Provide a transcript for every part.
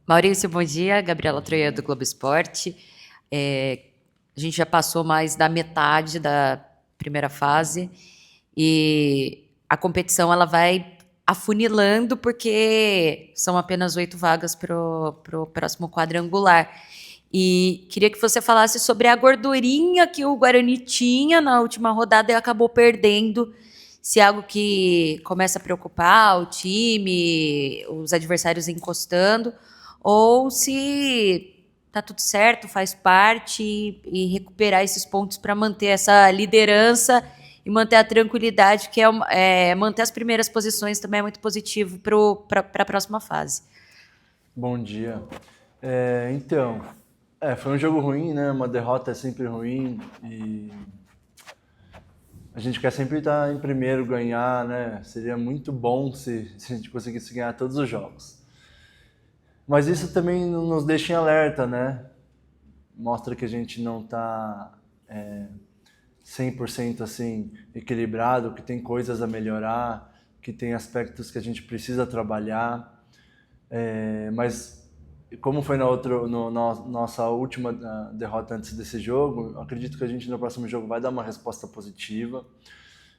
Maurício, bom dia. Gabriela Troia do Globo Esporte. A gente já passou mais da metade da primeira fase e a competição ela vai afunilando porque são apenas 8 vagas para o próximo quadrangular. E queria que você falasse sobre a gordurinha que o Guarani tinha na última rodada e acabou perdendo. Se é algo que começa a preocupar o time, os adversários encostando, ou se tá tudo certo, faz parte e recuperar esses pontos para manter essa liderança e manter a tranquilidade, que manter as primeiras posições também é muito positivo para a próxima fase. Bom dia. Foi um jogo ruim, né? Uma derrota é sempre ruim e a gente quer sempre estar em primeiro, ganhar, né? Seria muito bom se a gente conseguisse ganhar todos os jogos. Mas isso também nos deixa em alerta, né? Mostra que a gente não está 100% assim equilibrado, que tem coisas a melhorar, que tem aspectos que a gente precisa trabalhar. Mas como foi nossa última derrota antes desse jogo, acredito que a gente no próximo jogo vai dar uma resposta positiva.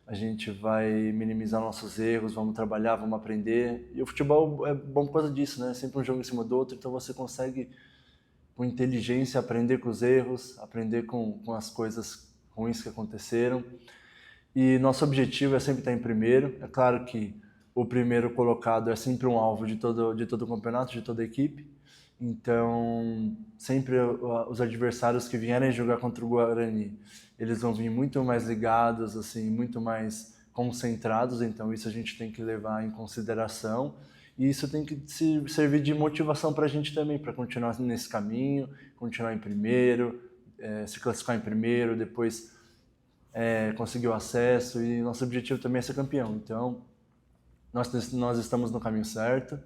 A gente vai minimizar nossos erros, vamos trabalhar, vamos aprender. E o futebol é bom por causa disso, né? Sempre um jogo em cima do outro, então você consegue, com inteligência, aprender com os erros, aprender com as coisas ruins que aconteceram. E nosso objetivo é sempre estar em primeiro. É claro que o primeiro colocado é sempre um alvo de todo o campeonato, de toda a equipe. Então, sempre os adversários que vierem jogar contra o Guarani, eles vão vir muito mais ligados, assim, muito mais concentrados. Então, isso a gente tem que levar em consideração. E isso tem que servir de motivação para a gente também, para continuar nesse caminho, continuar em primeiro, se classificar em primeiro, depois conseguir o acesso. E nosso objetivo também é ser campeão. Então, nós estamos no caminho certo.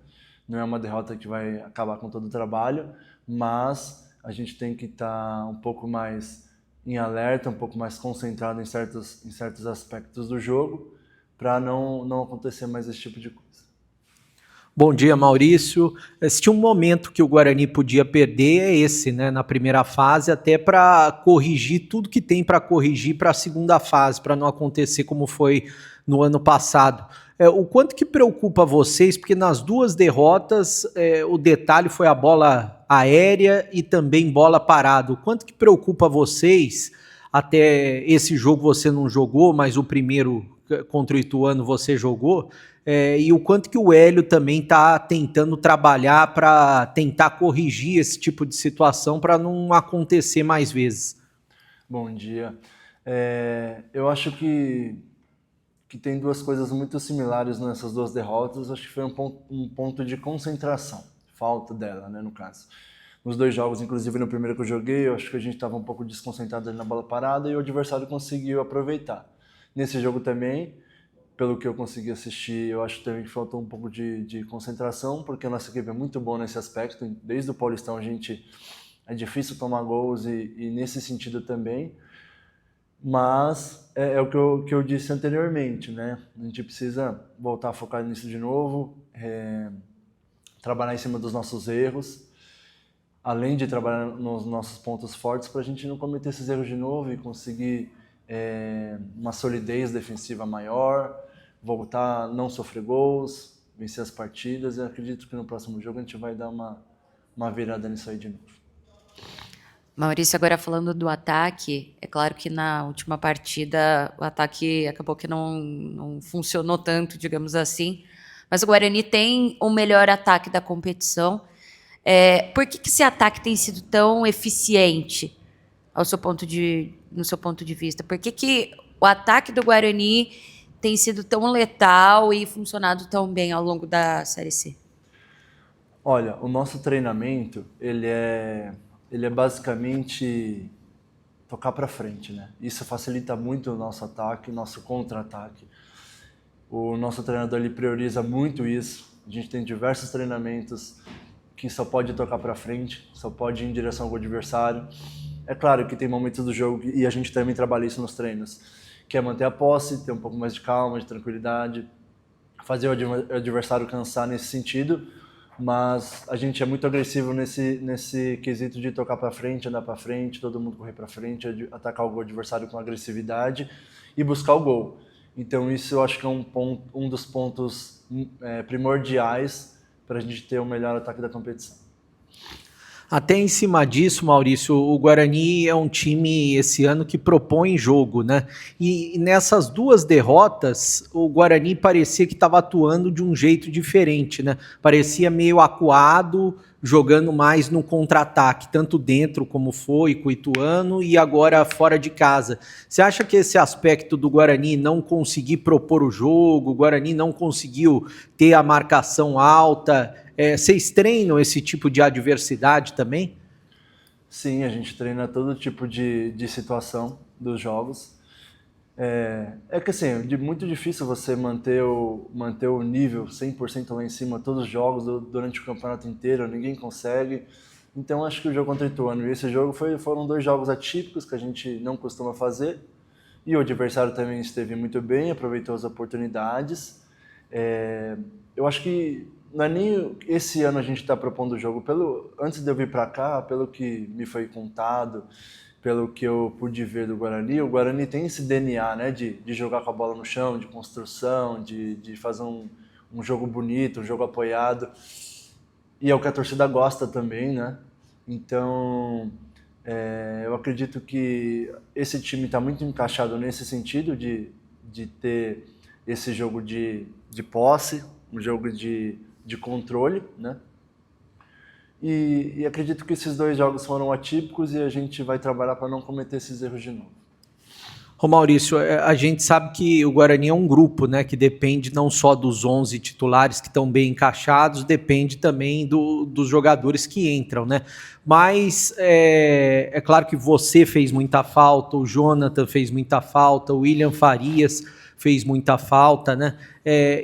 Não é uma derrota que vai acabar com todo o trabalho, mas a gente tem que estar um pouco mais em alerta, um pouco mais concentrado em certos aspectos do jogo, para não acontecer mais esse tipo de coisa. Bom dia, Maurício. Se tinha um momento que o Guarani podia perder, é esse, né? Na primeira fase, até para corrigir tudo que tem para corrigir para a segunda fase, para não acontecer como foi no ano passado. O quanto que preocupa vocês, porque nas duas derrotas o detalhe foi a bola aérea e também bola parada. O quanto que preocupa vocês, até esse jogo você não jogou, mas o primeiro contra o Ituano você jogou, e o quanto que o Hélio também está tentando trabalhar para tentar corrigir esse tipo de situação para não acontecer mais vezes. Bom dia. Eu acho que tem duas coisas muito similares nessas duas derrotas. Acho que foi um ponto de concentração, falta dela, né, no caso. Nos dois jogos, inclusive no primeiro que eu joguei, eu acho que a gente estava um pouco desconcentrado ali na bola parada e o adversário conseguiu aproveitar. Nesse jogo também, pelo que eu consegui assistir, eu acho também que faltou um pouco de concentração, porque a nossa equipe é muito boa nesse aspecto. Desde o Paulistão é difícil tomar gols e nesse sentido também. Mas é o que eu disse anteriormente, né? A gente precisa voltar a focar nisso de novo, trabalhar em cima dos nossos erros, além de trabalhar nos nossos pontos fortes, para a gente não cometer esses erros de novo e conseguir uma solidez defensiva maior, voltar a não sofrer gols, vencer as partidas. Eu acredito que no próximo jogo a gente vai dar uma virada nisso aí de novo. Maurício, agora falando do ataque, é claro que na última partida o ataque acabou que não funcionou tanto, digamos assim, mas o Guarani tem o melhor ataque da competição. Por que esse ataque tem sido tão eficiente no seu ponto de vista? Por que o ataque do Guarani tem sido tão letal e funcionado tão bem ao longo da Série C? Olha, o nosso treinamento, ele é basicamente tocar para frente, né? Isso facilita muito o nosso ataque, o nosso contra-ataque. O nosso treinador ele prioriza muito isso. A gente tem diversos treinamentos que só pode tocar para frente, só pode ir em direção ao adversário. É claro que tem momentos do jogo, e a gente também trabalha isso nos treinos, que é manter a posse, ter um pouco mais de calma, de tranquilidade, fazer o adversário cansar nesse sentido, mas a gente é muito agressivo nesse quesito de tocar para frente, andar para frente, todo mundo correr para frente, atacar o adversário com agressividade e buscar o gol. Então isso eu acho que é um dos pontos primordiais para a gente ter o melhor ataque da competição. Até em cima disso, Maurício, o Guarani é um time esse ano que propõe jogo, né? E nessas 2 derrotas, o Guarani parecia que estava atuando de um jeito diferente, né? Parecia meio acuado, jogando mais no contra-ataque, tanto dentro como foi com o Ituano e agora fora de casa. Você acha que esse aspecto do Guarani não conseguir propor o jogo, o Guarani não conseguiu ter a marcação alta, vocês treinam esse tipo de adversidade também? Sim, a gente treina todo tipo de situação dos jogos. Que assim, é muito difícil você manter o nível 100% lá em cima todos os jogos durante o campeonato inteiro, ninguém consegue. Então acho que o jogo contra o Ituano e esse jogo foram 2 jogos atípicos que a gente não costuma fazer. E o adversário também esteve muito bem, aproveitou as oportunidades. Eu acho que não é nem esse ano a gente está propondo o jogo. Antes de eu vir para cá, pelo que me foi contado, pelo que eu pude ver do Guarani, o Guarani tem esse DNA, né, de jogar com a bola no chão, de construção, de fazer um jogo bonito, um jogo apoiado. E é o que a torcida gosta também, né? Então, eu acredito que esse time está muito encaixado nesse sentido de ter esse jogo de posse, um jogo de controle, né? E acredito que esses 2 jogos foram atípicos e a gente vai trabalhar para não cometer esses erros de novo. Ô Maurício, a gente sabe que o Guarani é um grupo, né, que depende não só dos 11 titulares que estão bem encaixados, depende também dos jogadores que entram, né? Mas é claro que você fez muita falta, o Jonathan fez muita falta, o William Farias fez muita falta, né?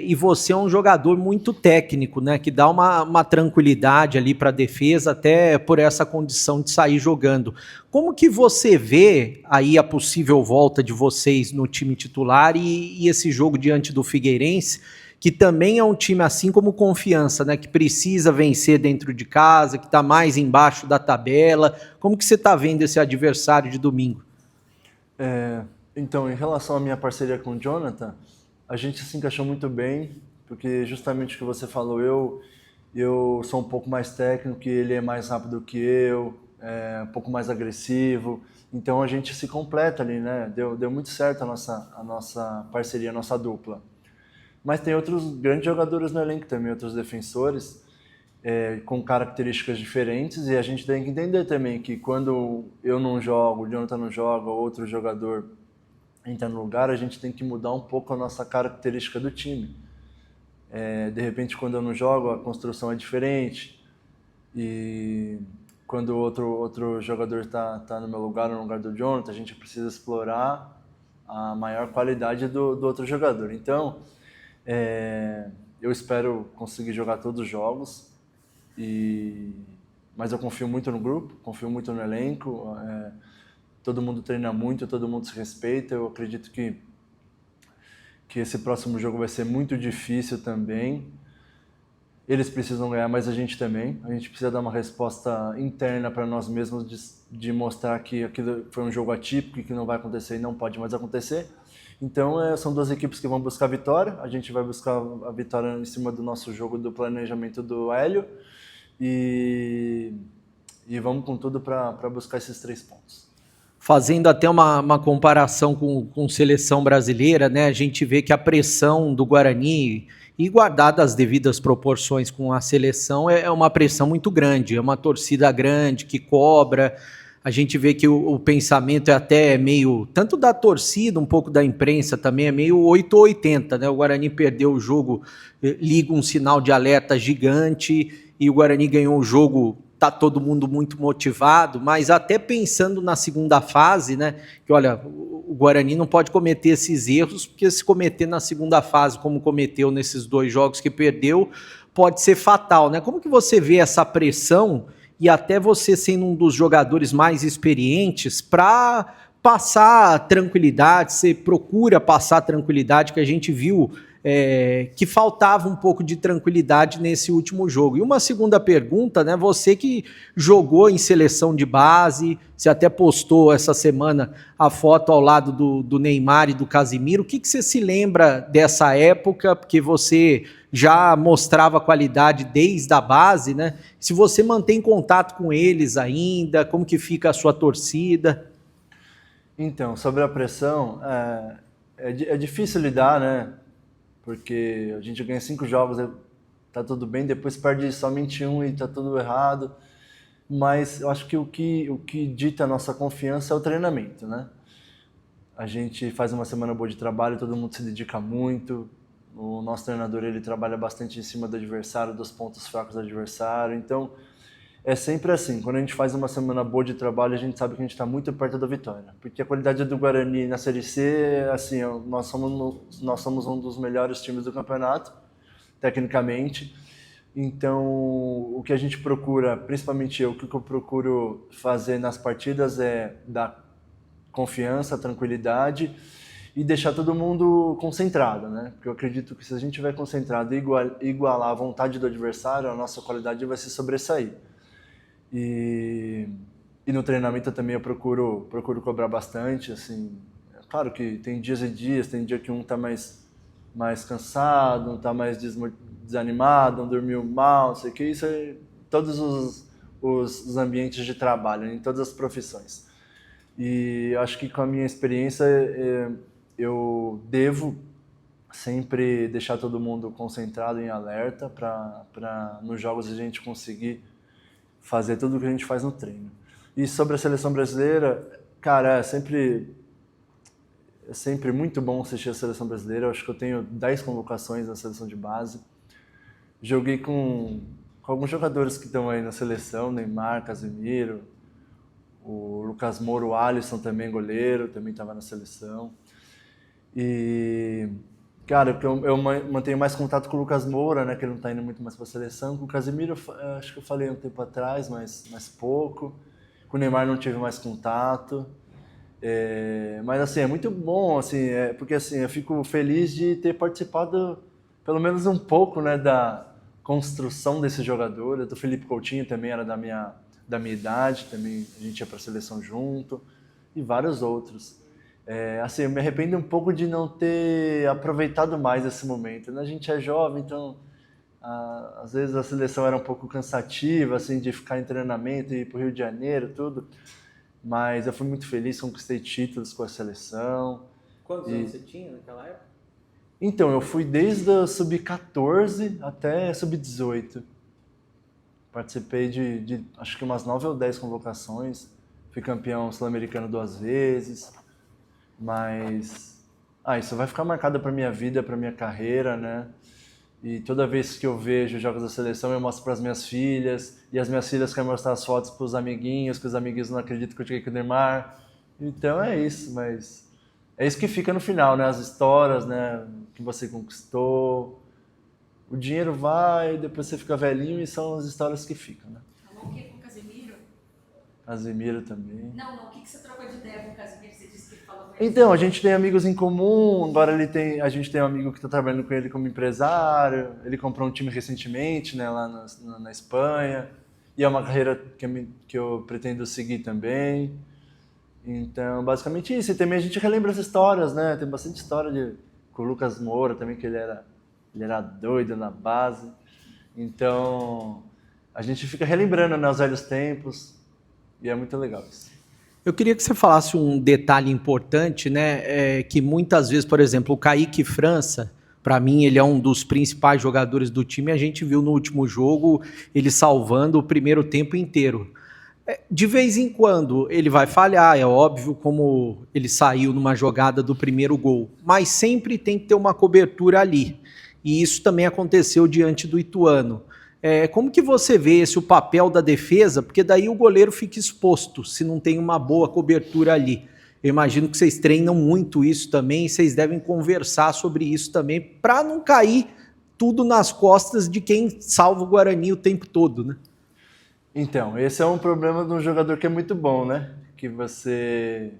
E você é um jogador muito técnico, né? Que dá uma tranquilidade ali para a defesa, até por essa condição de sair jogando. Como que você vê aí a possível volta de vocês no time titular e esse jogo diante do Figueirense, que também é um time assim como Confiança, né? Que precisa vencer dentro de casa, que está mais embaixo da tabela. Como que você está vendo esse adversário de domingo? Então, em relação à minha parceria com o Jonathan, a gente se encaixou muito bem, porque justamente o que você falou, eu sou um pouco mais técnico, ele é mais rápido que eu, um pouco mais agressivo, então a gente se completa ali, né? Deu muito certo a nossa parceria, a nossa dupla. Mas tem outros grandes jogadores no elenco também, outros defensores, com características diferentes, e a gente tem que entender também que quando eu não jogo, o Jonathan não joga, outro jogador entra no lugar, a gente tem que mudar um pouco a nossa característica do time. De repente, quando eu não jogo, a construção é diferente, e quando outro jogador está no meu lugar, no lugar do Jonathan, a gente precisa explorar a maior qualidade do outro jogador. Então, eu espero conseguir jogar todos os jogos, mas eu confio muito no grupo, confio muito no elenco, todo mundo treina muito, todo mundo se respeita. Eu acredito que esse próximo jogo vai ser muito difícil também. Eles precisam ganhar, mas a gente também. A gente precisa dar uma resposta interna para nós mesmos de mostrar que aquilo foi um jogo atípico e que não vai acontecer e não pode mais acontecer. Então, são 2 equipes que vão buscar a vitória. A gente vai buscar a vitória em cima do nosso jogo, do planejamento do Hélio. E vamos com tudo para buscar esses 3 pontos. Fazendo até uma comparação com seleção brasileira, né? A gente vê que a pressão do Guarani, e guardada as devidas proporções com a seleção, é uma pressão muito grande, é uma torcida grande que cobra. A gente vê que o pensamento é até meio, tanto da torcida, um pouco da imprensa também, é meio 8 ou 80, né? O Guarani perdeu o jogo, liga um sinal de alerta gigante, e o Guarani ganhou o jogo. Tá todo mundo muito motivado, mas até pensando na segunda fase, né? Que olha, o Guarani não pode cometer esses erros, porque se cometer na segunda fase, como cometeu nesses 2 jogos que perdeu, pode ser fatal, né? Como que você vê essa pressão e até você sendo um dos jogadores mais experientes para passar tranquilidade, você procura passar tranquilidade, que a gente viu que faltava um pouco de tranquilidade nesse último jogo. E uma segunda pergunta, né? Você que jogou em seleção de base, você até postou essa semana a foto ao lado do Neymar e do Casimiro. O que você se lembra dessa época? Porque você já mostrava qualidade desde a base, né? Se você mantém contato com eles ainda, como que fica a sua torcida? Então, sobre a pressão, é difícil lidar, né? Porque a gente ganha 5 jogos, tá tudo bem, depois perde somente um e tá tudo errado. Mas eu acho que o que dita a nossa confiança é o treinamento, né? A gente faz uma semana boa de trabalho, todo mundo se dedica muito. O nosso treinador, ele trabalha bastante em cima do adversário, dos pontos fracos do adversário. Então, é sempre assim, quando a gente faz uma semana boa de trabalho, a gente sabe que a gente está muito perto da vitória. Porque a qualidade do Guarani na Série C, assim, nós somos um dos melhores times do campeonato, tecnicamente. Então, o que a gente procura, principalmente eu, o que eu procuro fazer nas partidas é dar confiança, tranquilidade e deixar todo mundo concentrado, né? Porque eu acredito que se a gente estiver concentrado e igualar a vontade do adversário, a nossa qualidade vai se sobressair. E no treinamento também eu procuro cobrar bastante, assim. É claro que tem dias e dias, tem dia que um tá mais cansado, um tá mais desanimado, um dormiu mal, não sei o que. Isso é todos os ambientes de trabalho, em todas as profissões. E acho que com a minha experiência eu devo sempre deixar todo mundo concentrado em alerta para nos jogos a gente conseguir fazer tudo o que a gente faz no treino. E sobre a seleção brasileira, cara, é sempre muito bom assistir a seleção brasileira. Eu acho que eu tenho 10 convocações na seleção de base. Joguei com alguns jogadores que estão aí na seleção, Neymar, Casemiro, o Lucas Moura, o Alisson também, goleiro, também estava na seleção. E, cara, eu mantenho mais contato com o Lucas Moura, né, que ele não está indo muito mais para a seleção. Com o Casemiro, acho que eu falei um tempo atrás, mas pouco. Com o Neymar não tive mais contato. Mas, assim, é muito bom, assim, porque, assim, eu fico feliz de ter participado, pelo menos um pouco, né, da construção desse jogador. Do Felipe Coutinho também era da minha idade, também a gente ia para a seleção junto, e vários outros. Assim, eu me arrependo um pouco de não ter aproveitado mais esse momento, né? A gente é jovem, então às vezes a seleção era um pouco cansativa, assim, de ficar em treinamento e ir para o Rio de Janeiro, tudo. Mas eu fui muito feliz, conquistei títulos com a seleção. Quantos anos você tinha naquela época? Então, eu fui desde a sub-14 até sub-18. Participei de acho que umas 9 ou 10 convocações. Fui campeão sul-americano 2 vezes. Mas isso vai ficar marcado para minha vida, para minha carreira, né? E toda vez que eu vejo jogos da seleção, eu mostro para as minhas filhas, e as minhas filhas querem mostrar as fotos para os amiguinhos, que os amiguinhos não acreditam que eu joguei com o Neymar. Então é isso, mas é isso que fica no final, né? As histórias, né, que você conquistou. O dinheiro vai, depois você fica velhinho e são as histórias que ficam, né? Falou o que com o Casemiro? Casemiro também. Não, o que você trocou de ideia com o Casemiro? Você disse que ele falou com ele. Então, a gente tem amigos em comum, agora a gente tem um amigo que está trabalhando com ele como empresário, ele comprou um time recentemente, né, lá na Espanha, e é uma carreira que eu pretendo seguir também. Então, basicamente isso. E também a gente relembra as histórias, né, tem bastante história com o Lucas Moura também, que ele era doido na base. Então, a gente fica relembrando, né, os velhos tempos, e é muito legal isso. Eu queria que você falasse um detalhe importante, né? Que muitas vezes, por exemplo, o Kaique França, para mim, ele é um dos principais jogadores do time. A gente viu no último jogo ele salvando o primeiro tempo inteiro. De vez em quando ele vai falhar, é óbvio, como ele saiu numa jogada do primeiro gol, mas sempre tem que ter uma cobertura ali. E isso também aconteceu diante do Ituano. Como que você vê o papel da defesa? Porque daí o goleiro fica exposto, se não tem uma boa cobertura ali. Eu imagino que vocês treinam muito isso também, e vocês devem conversar sobre isso também, para não cair tudo nas costas de quem salva o Guarani o tempo todo, né? Então, esse é um problema de um jogador que é muito bom, né? Que você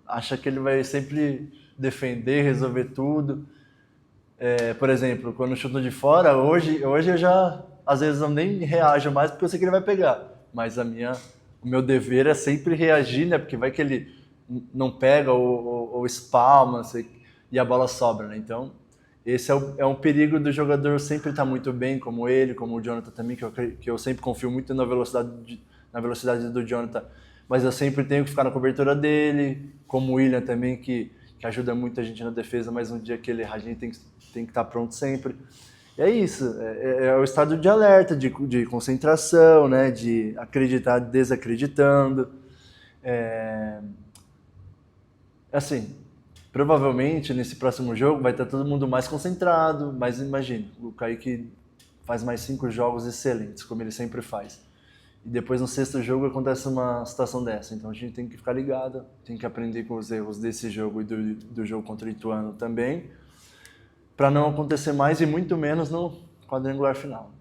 acha que ele vai sempre defender, resolver tudo, Por exemplo, quando chuto de fora, hoje eu já, às vezes, eu nem reajo mais porque eu sei que ele vai pegar. Mas o meu dever é sempre reagir, né? Porque vai que ele não pega ou espalma, e a bola sobra, né? Então, esse é um perigo do jogador sempre estar muito bem, como ele, como o Jonathan também, que eu sempre confio muito na velocidade do Jonathan, mas eu sempre tenho que ficar na cobertura dele, como o William também, que ajuda muito a gente na defesa, mas um dia que ele errar, a gente tem que estar pronto sempre. E é isso, é o estado de alerta, de concentração, né, de acreditar desacreditando. Assim, provavelmente nesse próximo jogo vai estar todo mundo mais concentrado, mas imagine, o Kaique faz mais 5 jogos excelentes, como ele sempre faz. E depois no sexto jogo acontece uma situação dessa, então a gente tem que ficar ligado, tem que aprender com os erros desse jogo e do jogo contra o Ituano também, para não acontecer mais e muito menos no quadrangular final.